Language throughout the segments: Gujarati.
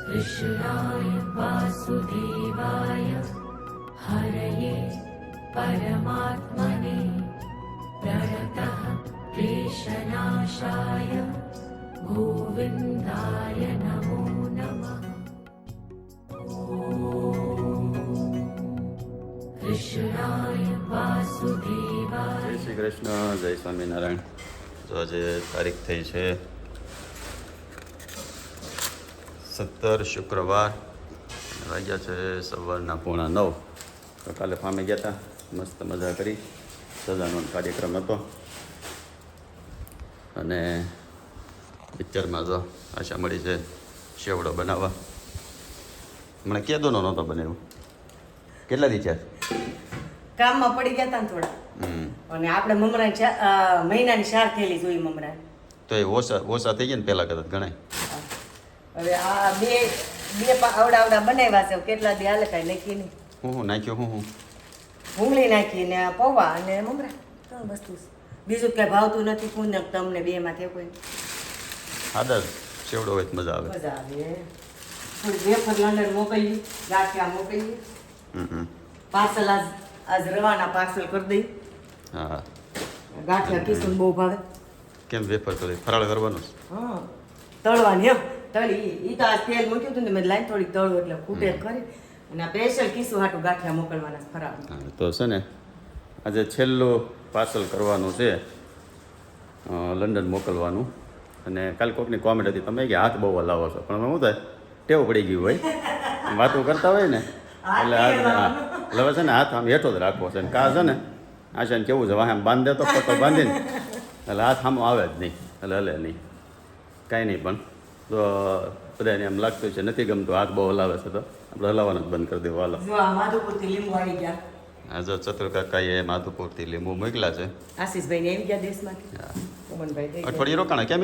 कृष्णाय वासुदेवाय हरये परमात्मने प्रणतः क्लेशनाशाय गोविन्दाय नमो नमः। कृष्णाय वासुदेवाय। जय श्री कृष्ण, जय स्वामीनारायण। તો આજે તારીખ થઈ છે 17 શુક્રવાર, વાગ્યા છે સવારના 8:45. તો કાલે ફામે ગયા હતા, મસ્ત મજા કરી, સજાનો કાર્યક્રમ હતો. અને પિક્ચરમાં જો આશા મળી છે શેવડો બનાવવા. હમણાં કેદોનો નહોતો બનાવ્યો, કેટલા દી થયા? કામમાં પડી ગયા હતા ને થોડા. અને આપણે મમરા મહિનાની 4 થેલી જોઈ મમરા. તો એ ઓછા થઈ ગયા ને પહેલાં કરતા ઘણા. હવે આ બે આવડા બનાવ્યા છે, કેટલા દી હાલે કાંઈ નક્કી નહીં. હું નાખ્યું? હું ભૂંગળી નાખી ને પૌવા અને મમરા, 3 વસ્તુ છે. બીજું કાંઈ ભાવતું નથી. કોણ તમને બેમાંથી કોઈ આદર શેવડો હોય મજા આવે. મજા આવે. થોડી વેફર લંડન મોકલી, ગાંઠિયા મોકલી. પાર્સલ આજ રવાના પાર્સલ કરી દઈ. હા, ગાંઠિયા કિશન બહુ ભાવે. કેમ વેફર કરી ફરાળ કરવાનું? હા, તળવાની. તળી એ તો આ તેલ મૂક્યું હતું ને મેં લાઈન થોડીક તળું એટલે ખૂટે કરી. અને આ સ્પેશિયલ કિસ્સું હાટું ગાંઠિયા મોકલવાના ફરાળ. તો છે ને આજે છેલ્લું પાર્સલ કરવાનું છે, લંડન મોકલવાનું. અને કાલ કોકની કોમેન્ટ હતી, તમે કે હાથ બહુ હલાવો છો, પણ શું થાય ટેવ પડી ગયું હોય, વાતો કરતા હોય ને એટલે હાથ હવે છે ને હાથ આમ હેઠો જ રાખવો છે. ને કા છે ને આશાને કેવું છે, વાહ આમ બાંધે તો પટ્ટો બાંધીને એટલે હાથ આમ આવે જ નહીં, એટલે હલે નહીં, કાંઈ નહીં. પણ તો બધાને એમ લાગતું છે નથી ગમતું, હાથ બહુ હલાવે છે, તો આપણે હલાવવાનું જ બંધ કરી દેવું. હાલો, માધુપુરથી લીંબુ આવી ગયા. હા, જો ચતુરકાકાએ માધુપુરથી લીંબુ મોકલા છે. આશીષભાઈ આવી ગયા દેશમાંથી. ઉમનભાઈ અઠવાડિયું રોકાણા કેમ?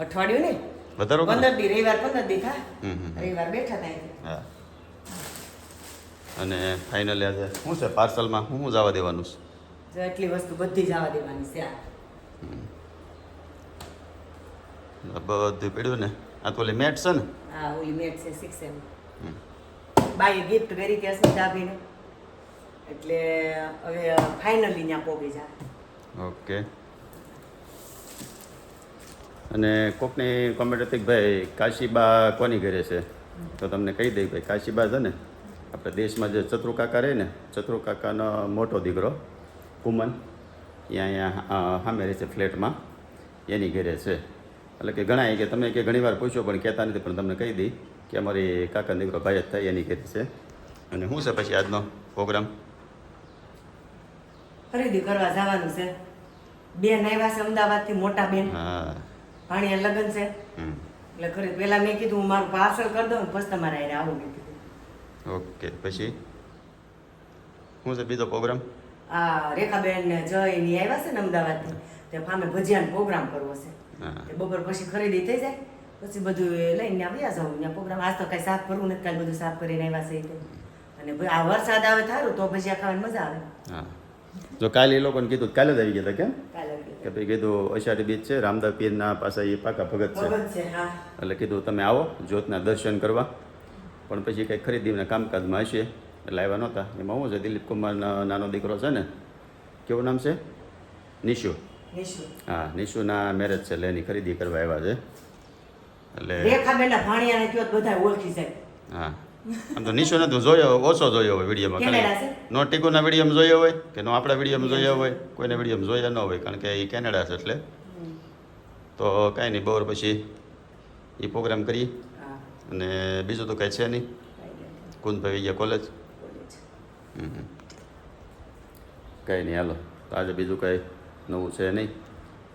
અઠવાડિયું ને વધારે 15 દી, રવિવાર 15 દી થાય. રવિવાર બેઠા હતા. હા. અને ફાઇનલી આજે શું છે પાર્સલમાં, શું જવા દેવાનું છે? એટલી વસ્તુ બધી જવા દેવાની છે. બધું પડ્યું ને. આ તો ઓલી મેટ છે ને? હા, ઓલી મેટ છે 6M. બાઈએ ગિફ્ટ કરી હતી અસ્મિતાભાઈને, એટલે હવે ફાઇનલી ત્યાં પહોંચી જાય. ઓકે. અને કોકની કોમેન્ટ હતી કે ભાઈ કાશીબા કોની ઘરે છે, તો તમને કહી દઈ ભાઈ કાશીબા છે ને આપણે દેશમાં જે ચતુરકાકા રહે ને, ચતુરકાકાનો મોટો દીકરો કુમન, અહીંયા સામે રહે છે ફ્લેટમાં, એની ઘરે છે. એટલે કે ઘણા કે તમે કે ઘણીવાર પૂછ્યો પણ કહેતા નથી, પણ તમને કહી દઈ કે અમારી કાકા દીકરો ભાઈ જ થાય એની ઘરે છે. અને શું છે પછી આજનો પ્રોગ્રામ? ખરીદી કરવા જવાનું છે. બેન આવ્યા છે અમદાવાદથી, મોટા બેન. હા, ભાણિયા લગ્ન છે એટલે ખરીદ પહેલા મેં કીધું હું મારું પાર્સલ કરી દઉં, પછી તમારે આવીને આવું મેં કીધું. ઓકે. પછી શું છે બીજો પ્રોગ્રામ? આ રેખાબેન ને જય ની આવ્યા છે ને અમદાવાદથી, તે ફામે ભજીયાનો પ્રોગ્રામ કરવો છે. તે બપોર પછી ખરીદી થઈ જાય, પછી બધું લઈને આવ્યા જાઉં ત્યાં પ્રોગ્રામ. આજ તો કાંઈ સાફ કરવું નથી, કાલે બધું સાફ કરીને આવ્યા છે. અને આ વરસાદ આવે થારું તો ભજીયા ખાવાની મજા આવે. હા, જો કાલે એ લોકોને કીધું કાલે જ આવી ગયા હતા. કેમ કાલે કે ભાઈ કીધું અષાઢી બીજ છે, રામદાસ પીરના પાસે એ પાકા ભગત છે, હા. એટલે કીધું તમે આવો જ્યોતના દર્શન કરવા. પણ પછી કંઈક ખરીદીના કામકાજમાં હશે એટલે આવ્યા નહોતા. એમાં શું છે, દિલીપ કુમારનો નાનો દીકરો છે ને, કેવું નામ છે? નિશુ. હા, નિશુના મેરેજ છે એટલે એની ખરીદી કરવા આવ્યા છે. એટલે રેખાબેનના ભાણિયાને કયો બધા ઓળખી જાય. હા, આમ તો નિશુને તો જોયો, ઓછો જોયો હોય વિડીયોમાં. કેનેડા છે? નો ટીકુના વિડીયોમાં જોયો હોય કે નો આપણા વિડીયોમાં જોયા હોય, કોઈને વિડીયોમાં જોયા ન હોય, કારણ કે એ કેનેડા છે. એટલે તો કાંઈ નહીં, બપોર પછી એ પ્રોગ્રામ કરીએ. અને બીજું તો કાંઈ છે નહીં. કુંદભાઈ ગયા કોલેજ. કાંઈ નહીં, હાલો. તો આજે બીજું કાંઈ નવું છે નહીં,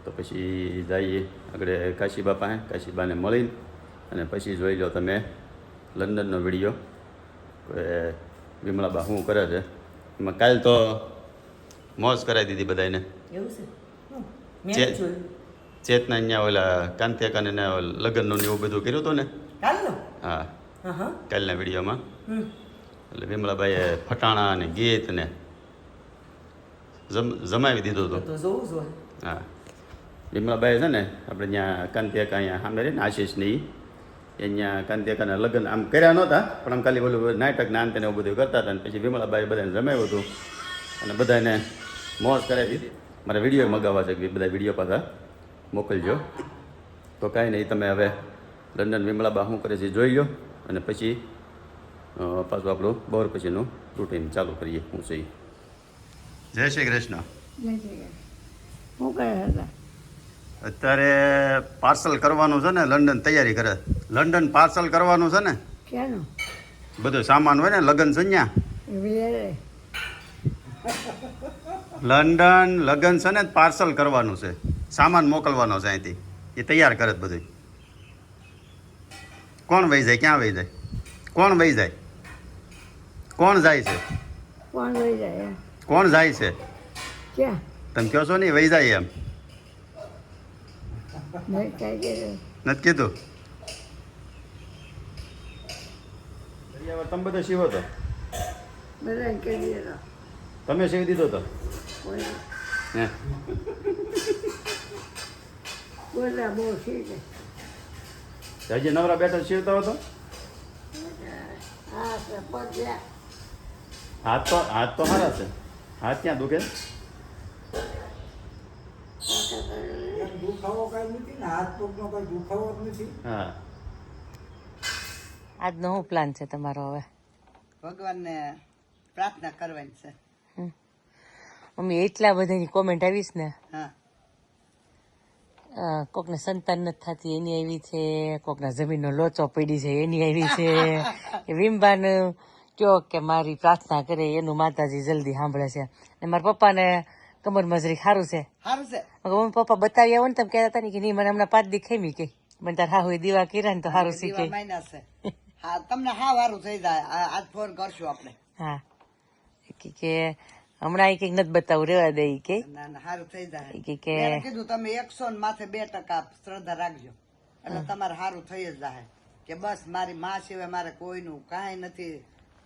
તો પછી જઈએ આગળ કાશીબા પાસે, કાશીબાને મળીને અને પછી જોઈ લો તમે લંડનનો વિડીયો કે વિમળાબા શું કરે છે. એમાં કાલ તો મોજ કરાવી દીધી બધાને. એવું છે? ચેતના અહીંયા ઓલા કાંતિકાને લગ્નનું ને એવું બધું કર્યું હતું ને કાલનો? હા, કાલના વિડીયોમાં. એટલે વિમળાબાઈએ ફટાણા અને ગીત ને જમાવી દીધું હતું. હા, વિમળાબાઈ છે ને આપણે ત્યાં કાંતિકા અહીંયા સામે રહે ને આશીષની, અહીંયા કાંતિકાના લગ્ન આમ કર્યા નહોતા પણ આમ ખાલી બોલું નાટક ને આંતને એવું બધું કરતા હતા અને પછી વિમલાબાઈ બધાને જમાવ્યું હતું અને બધાને મોજ કરાવી દીધી. મારે વિડીયો મગાવવા છે કે બધા વિડીયો પાછા મોકલજો. તો કાંઈ નહીં, તમે હવે લંડન વિમલાબા શું કરે છે જોઈ લો અને પછી પાછું આપણું બપોર પછીનું રૂટીન ચાલુ કરીએ. હું છે જય શ્રી કૃષ્ણ. શું કરે હતા? અત્યારે પાર્સલ કરવાનું છે ને, લંડન તૈયારી કરે. લંડન પાર્સલ કરવાનું છે ને, ક્યાંનું? બધો સામાન હોય ને, લગ્ન છે ત્યાં લંડન લગ્ન છે ને, પાર્સલ કરવાનું છે, સામાન મોકલવાનો છે અહીંથી. એ તૈયાર કરે જ બધું. કોણ વહી જાય? ક્યાં વહી જાય? કોણ વહી જાય? કોણ જાય છે? કોણ લઈ જાય? કોણ જાય છે? ક્યાં? તમે કહો છો ને વહી જાય એમ મેં કાંઈ કીધું નથી કીધું. તમે બધો સીવો તો બધાને કહી દીધો. તમે સીવી દીધો તો કોઈ હે બોલા બહુ ઠીક હજી નવરા બેઠા સીવતા હતો. હા તો પગ્યા હાથ તો સારા છે. હાથ ક્યાં દુખે? દુખાવો કઈ નથી ને, હાથ પગનો કઈ દુખાવો જ નથી. હા. આજનો શું પ્લાન છે તમારો? હવે ભગવાનને પ્રાર્થના કરવાની છે. મમ્મી એટલા બધાની કોમેન્ટ આવીશ ને, હા, કોકને સંતાન નથી થતી એની આવી છે, કોકના જમીનનો લોચો પડી છે એની આવી છે. વિમબાનું કયો કે મારી પ્રાર્થના કરે એનું માતાજી જલ્દી સાંભળે છે. અને મારા પપ્પાને કમર મજરી સારું છે. સારું છે. મમ્મી પપ્પા બતાવી આવો ને, તમે કહેતા હતા ને કે નહીં મને હમણાં 5 દી ખેમી કે મને તાર હા દીવા કર્યા ને તો સારું શીખે. દીવા માયના છે. હા, તમને હા વારું થઈ જાય. આજ ફોન કરશું આપણે. હા કે હમણાં એ કંઈક નથી બતાવું, રેવા દે કે ના ના, સારું થઈ જાય. કે મેં કીધું તમે 100 ને માથે 2% શ્રદ્ધા રાખજો એટલે તમારે સારું થઈ જ જાય. કે બસ મારી માં સિવાય મારે કોઈનું કાંઈ નથી,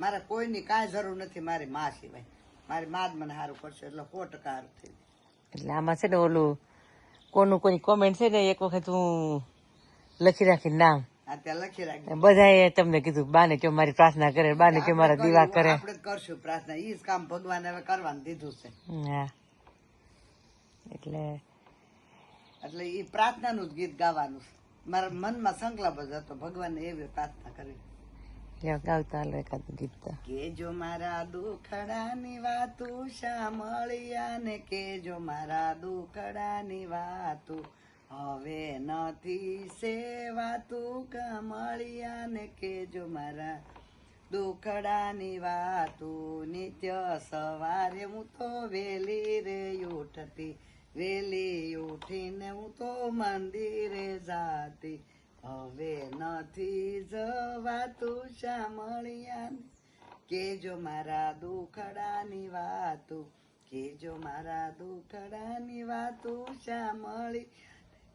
મારે કોઈની કાંઈ જરૂર નથી મારી માં સિવાય. મારી માં જ મને સારું કરશે એટલે 100% સારું થઈ જાય. એટલે આમાં છે ને ઓલું કોઈની કોમેન્ટ છે ને, એક વખત હું લખી રાખી નામ, અત્યારે લખી રાખજો. બધાએ તમને કીધું બાને કયો મારી પ્રાર્થના કરે, બાને કયો મારા દીવા કરે. આપણે જ કરશું પ્રાર્થના. ઈ જ કામ ભગવાન હવે કરવાનું દીધું છે. હા એટલે એટલે ઈ પ્રાર્થનાનું જ ગીત ગાવાનું છે. મારા મનમાં સંકલ્પ જ હતો ભગવાનને એવી પ્રાર્થના કરવી. ગાવતા હાલો એકાદું ગીત તો. કેજો મારા દુખડાની વાતું સાંભળ્યા ને, કેજો મારા દુખડાની વાતું હવે નથી સેવાતું કમળિયા ને, કેજો મારા દુખડાની વાતું. નિત્ય સવારે હું તો વેલી રે ઉઠતી, વેલી ઉઠીને હું તો મંદિરે જાતી, હવે નથી જવાતું શામળિયા ને, કેજો મારા દુખડાની વાતું, કેજો મારા દુખડાની વાતું શામળી,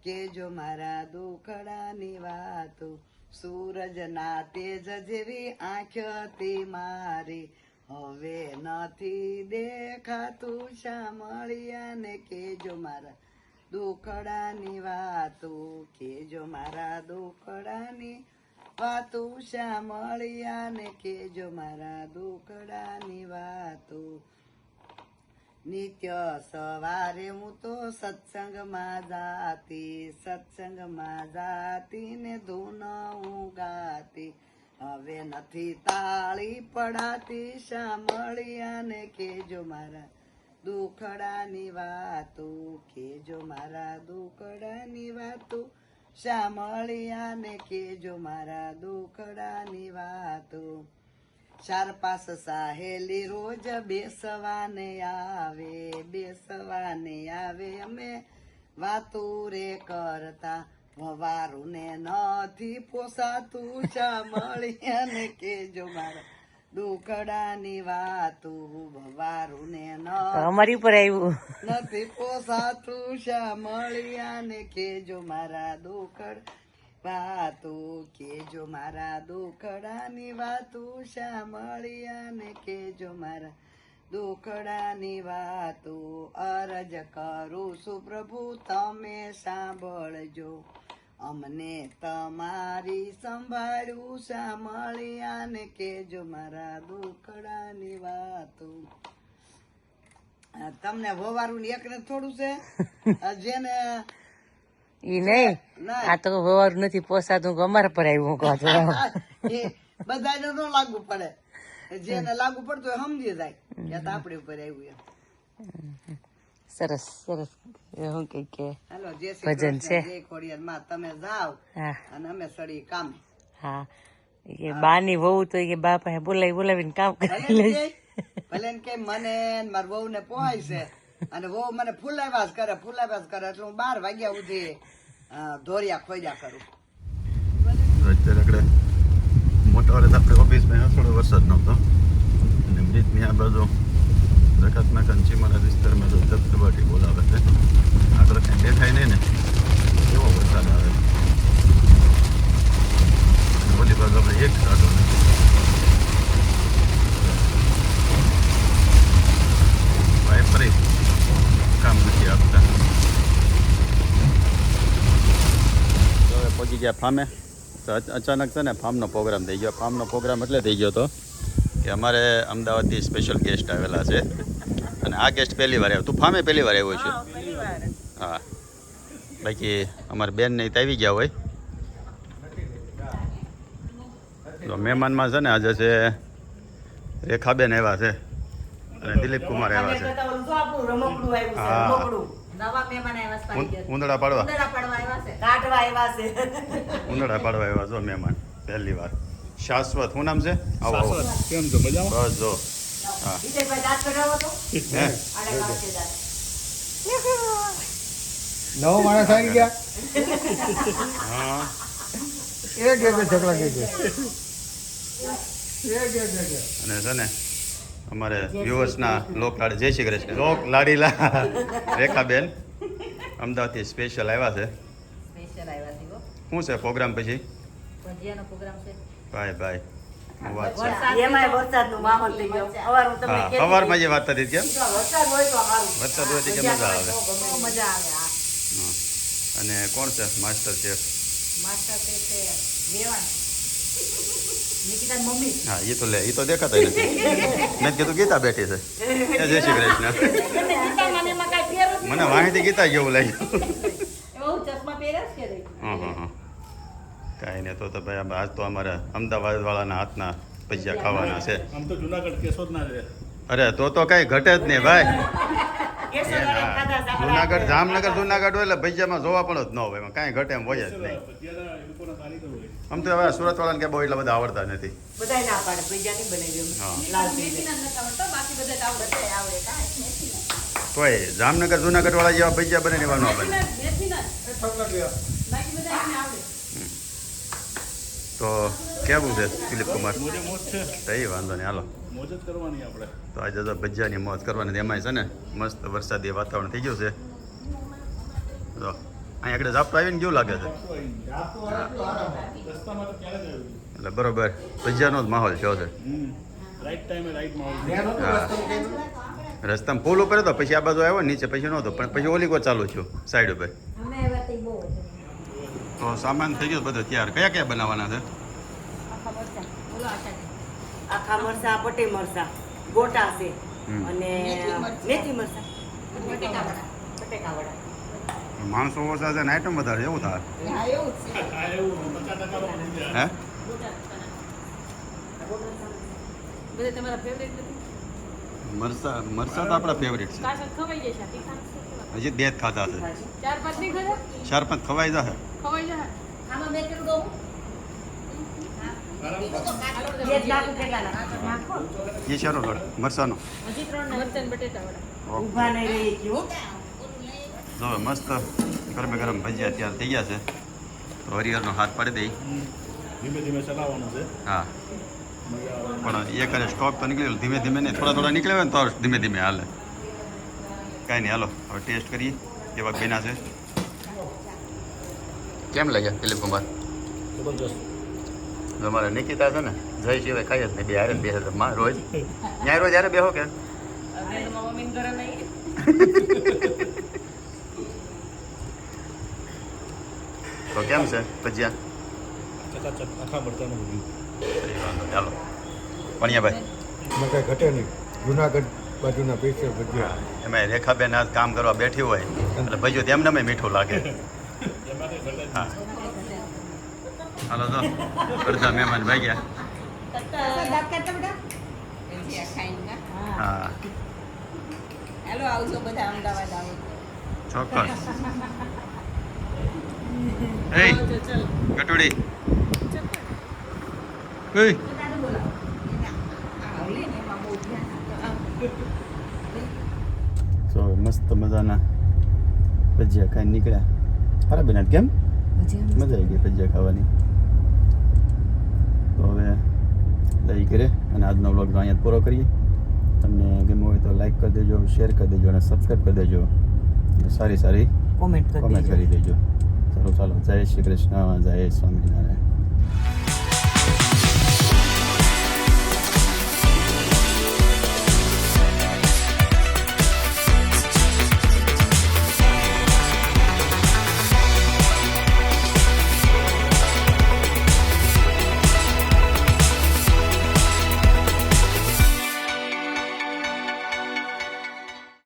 કેજો મારા દુખડાની વાતું. સૂરજના તેજ જેવી આંખ હતી મારી, હવે નથી દેખાતું શામળિયા ને, કેજો મારા દુખડાની વાતું, કેજો મારા દુખડાની વાતું શામળિયા ને, કેજો મારા દુખડાની વાતું. નિત્ય સવારે હું તો સત્સંગમાં જાતી, સત્સંગમાં જાતી ને ધૂન હું ગાતી, હવે નથી તાળી પડાતી શામળિયા ને, કેજો મારા દુખડાની વાતું, કેજો મારા દુખડાની વાતું શામળિયા ને, કેજો મારા દુખડાની વાતું. 4-5 સાહેલી રોજ બેસવાને આવે, બેસવાને આવે, અમે વાતું રે કરતા, વવારું ને નથી પોસાતું શામળિયા ને, કેજો મારા દુખડાની વાતું, વવારું ને અમારી ઉપર આવ્યું નથી પોસાતું શામળિયા ને, કેજો મારા દુખડ વાતું, કેજો મારા દુખડાની વાતું શામળિયા ને, કેજો મારા દુખડાની વાતું. અરજ કરું છું પ્રભુ તમે સાંભળજો, અમને તમારી સંભાળ્યું સાંભળ્યા ને કેજો મારા દુખડાની વાતો. તમને વવારું એકને થોડું છે જેને ઈ નહીં આ તો વવાર નથી પોસાતું અમારા પર આવ્યું કહો છો એ બધાને ન લાગુ પડે, જેને લાગુ પડતું હોય સમજી જાય કે આ તો આપણી ઉપર આવ્યું એમ. સરસ સરસ હું કે હાલો જય શ્રી ભજન કૃષ્ણ, છે. જય ખોડિયાર માં. તમે જાઓ હા અને અમે સડી કામે. હા કે બાની વહુ તો કે બા પાસે બોલાવીને કામ કરી ભલે લઈશ. ને ભલે ને કે મને ને મારા વહુ ને પોહાય છે અને વહુ મને ફૂલાવ્યા જ કરે એટલે હું 12 વાગ્યા સુધી ધોરિયા ખોદ્યા કરું. અત્યારે આપણે મોટા વાળા આપણે ઓફિસમાં થોડો વરસાદ નહોતો અને બ્રિજની આ બાજુ જકાતના કંચીમાના વિસ્તારમાં જો ધબધબાટી બોલાવે છે. આગળ કંઈ દેખાય નહીં ને એવો વરસાદ આવે છે. ઓલી બાજુ આપણે એક સાધો નથી. વાઇપરી કામ નથી આપતા. હવે પહોંચી ગયા ફામે. તો અચાનક છે ને ફાર્મનો પ્રોગ્રામ થઈ ગયો. ફાર્મનો પ્રોગ્રામ એટલે થઈ ગયો હતો કે અમારે અમદાવાદથી સ્પેશિયલ ગેસ્ટ આવેલા છે અને આ ગેસ્ટ પહેલી વાર આવ્યો. તું ફાર્મે પહેલી વાર આવ્યો છે? હા, બાકી અમારા બેન નહીં તો આવી ગયા હોય. તો મહેમાનમાં છે ને આજે છે રેખાબેન આવ્યા છે અને દિલીપ કુમાર આવ્યા છે. હા, ઉંદડા પાડવા ઉંદડા પાડવા આવ્યા છો મહેમાન પહેલી વાર. શાશ્વત શું નામ છે? આવો આવો. કેમ છો? મજામાં? બસ જો. હા હે? નવો માણસ આવી ગયા. હા એક ઝઘડા કે અને છે ને અમારે વ્યુઅર્સના લોક લાડી જય શ્રી કૃષ્ણ લોક લાડીલા રેખાબેન અમદાવાદથી સ્પેશિયલ આવ્યા છે. શું છે પ્રોગ્રામ પછી? ભાઈ ભાઈ હું વાત છે. એમાંય વરસાદનો માહોલ થઈ ગયો. સવારમાં તમને હા કહેતી સવારમાં જે વાત થતી કેમ હતી, વરસાદ હોય તો સારું. વરસાદ હોય તો કે મજા આવે. બહુ મજા આવે. હા. હા. અને કોણ છે માસ્ટર શેફ? નિકિતાની મમ્મી. હા એ તો લે એ તો દેખાતા નથી. મેં કીધું ગીતા બેઠી છે. એ જય શ્રી કૃષ્ણ. મને વાણીથી ગીતા જેવું લાગ્યું. હા હા હા કાંઈ નહીં તો ભાઈ આજ તો અમારા અમદાવાદ વાળાના હાથના ભજીયા ખાવાના છે. આમ તો જુનાગઢ કેશોદ ના છે. અરે તો કાંઈ ઘટે જ નહીં ભાઈ. કેસરવાળા ખાધા હતા. જુનાગઢ જામનગર જુનાગઢ હોય એટલે ભજીયામાં જોવા પણ જ ન હોય એમાં કાંઈ ઘટે એમ હોય જ નહીં. ભજીયાના એ લોકોના કારીગર હોય. આમ તો હવે સુરત વાળાને કે બહુ એટલા બધા આવડતા નથી. બધાય ના પાડે ભજીયા નહીં બનાવી એમ. હા. લાલ ભજીયા. તોય જામનગર જુનાગઢ વાળા જેવા ભજીયા બને એવા ન બને. તો કેવું છે દિલીપ કુમાર? મોજે મોજ છે. કઈ વાંધો નહીં હાલો. મોજ જ કરવાની આપણે. તો આજે તો ભજીયાની મોજ કરવાની એમાંય છે ને મસ્ત વરસાદી વાતાવરણ થઈ ગયું છે. તો અહીં આગળ ઝાપટું આવીને કેવું લાગે છે? રસ્તામાં તો ક્યારે જ આવ્યું. એટલે બરોબર ભજીયાનો જ માહોલ થયો છે. રાઈટ ટાઈમે રાઈટ માહોલ. હા રસ્તામાં પુલ ઉપર હતો પછી આ બાજુ આવ્યો નીચે પછી નહોતો પણ પછી ઓલી કો ચાલુ થયું સાઈડ ઉપર. તો સામાન થઈ ગયો બધો તૈયાર. કયા કયા બનાવવાના છે? આખા મરસા, પટ્ટી મરસા, ગોટા છે અને મેથી મરસા, બટેકાવડા. માણસો ઓછા છે ને આઈટમ વધારે એવું થાય. આ એવું 50% હે મરસા મરસા તો આપણા ફેવરેટ છે. હજી 2 જ ખાધા છે. 4-5 ખવાઈ જશે. બે જ નાખું કેટલા નાખો? એ શાનો લોટ? મરસાનો. ઊભા નહીં રહી ગયું. જો મસ્ત ગરમે ગરમ ભજીયા તૈયાર થઈ ગયા છે. તો હરિહરનો હાથ પાડી દઈ. ધીમે ધીમે ચલાવવાનું છે. હા મજા આવે. પણ એ કરે સ્ટોક તો નીકળેલો ધીમે ધીમે નહીં થોડા નીકળે હોય ને તો ધીમે ધીમે હાલે. કાંઈ નહીં હાલો હવે ટેસ્ટ કરીએ કેવા બન્યા છે. કેમ લાગ્યા દિલીપ કુમાર? જબરજસ્ત. તમારે નિકિતા છે ને જય સિવાય ખાઈ જ નહીં બે હારે બે રોજ ત્યાં રોજ હારે બેહો કે તો કેમ છે ભજીયા? ચકાચક આખા મરચાનું બધું. સહી વાંધો ચાલો પણિયાભાઈ. એમાં કાંઈ ઘટે નહીં. જુનાગઢ બાજુના પૈસા ભજીયા. એમાં રેખાબેન આજ કામ કરવા બેઠી હોય એટલે ભજીયું તેમને મેં મીઠું લાગે. એમાં કંઈ ઘટે જ હા હાલો તો અડધા મહેમાન ભાગ્યા. હા હાલો આવજો બધા અમદાવાદ આવો ચોક્કસ. એ કટોડી એ તો મસ્ત મજાના ભજીયા ખાઈને નીકળ્યા. ખરા બેન કેમ મજા આવી ગઈ ભજીયા ખાવાની. તો હવે લઈ કરે અને આજનો વ્લોગ અહીંયા પૂરો કરીએ. તમને ગમ્યું હોય તો લાઈક કરી દેજો, શેર કરી દેજો અને સબસ્ક્રાઈબ કરી દેજો. અને સારી સારી કોમેન્ટ કોમેન્ટ કરી દેજો. સારું ચાલો, જય શ્રી કૃષ્ણ, જય સ્વામિનારાયણ.